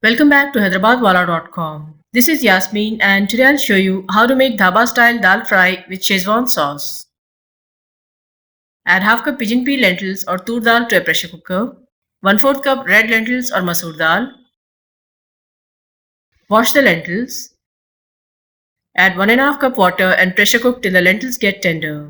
Welcome back to hyderabadwala.com. This is Yasmeen and today I'll show you how to make Dhaba Style Dal Fry with Schezwan Sauce. Add half cup pigeon pea lentils or Toor dal to a pressure cooker. 1/4 cup red lentils or Masoor Dal. Wash the lentils. Add 1½ cup water and pressure cook till the lentils get tender.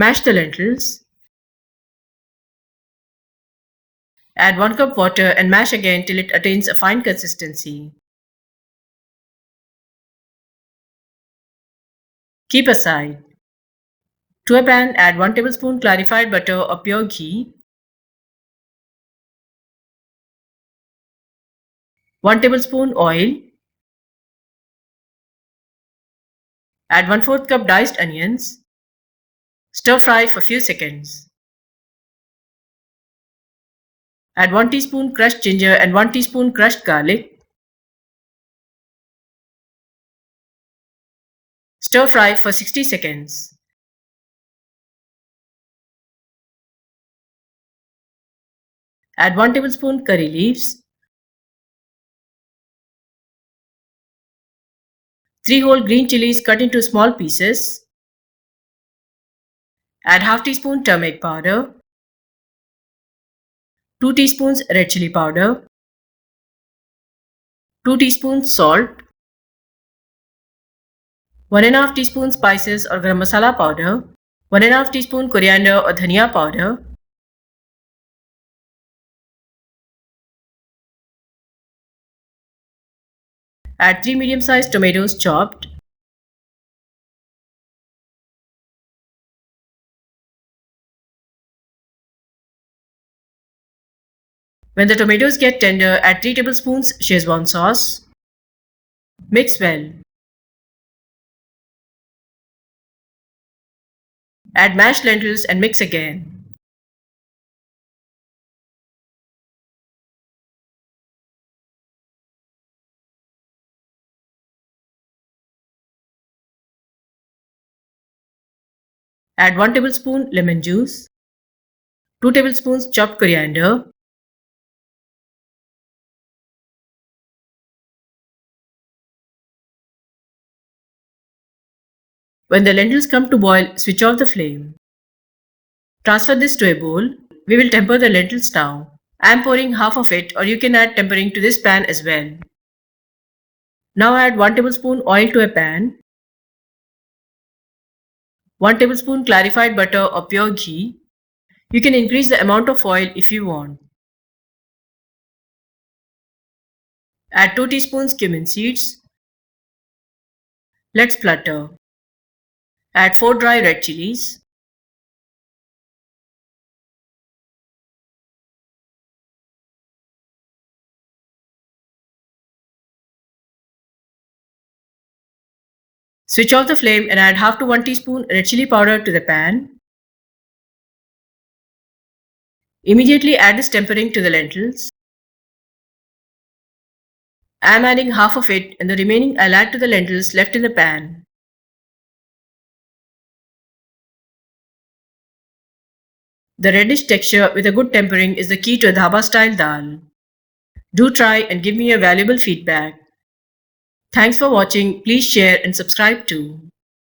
Mash the lentils. Add 1 cup water and mash again till it attains a fine consistency. Keep aside. To a pan, add 1 tablespoon clarified butter or pure ghee, 1 tablespoon oil, add 1/4 cup diced onions, stir fry for few seconds. Add 1 teaspoon crushed ginger and 1 teaspoon crushed garlic. Stir fry for 60 seconds. Add 1 tablespoon curry leaves, 3 whole green chilies cut into small pieces. Add half teaspoon turmeric powder, 2 teaspoons red chilli powder, 2 teaspoons salt, 1½ teaspoon spices or garam masala powder, 1½ teaspoon coriander or dhaniya powder, add 3 medium-sized tomatoes chopped, when the tomatoes get tender, add 3 tablespoons Schezwan sauce. Mix well. Add mashed lentils and mix again. Add 1 tablespoon lemon juice, 2 tablespoons chopped coriander, when the lentils come to boil, switch off the flame. Transfer this to a bowl. We will temper the lentils now. I am pouring half of it, or you can add tempering to this pan as well. Now add 1 tablespoon oil to a pan, 1 tablespoon clarified butter or pure ghee. You can increase the amount of oil if you want. Add 2 teaspoons cumin seeds. Let's flutter. Add 4 dry red chillies. Switch off the flame and add half to 1 teaspoon red chilli powder to the pan. Immediately add this tempering to the lentils. I am adding half of it and the remaining I'll add to the lentils left in the pan. The reddish texture with a good tempering is the key to a Dhaba style dal. Do try and give me your valuable feedback. Thanks for watching. Please share and subscribe too.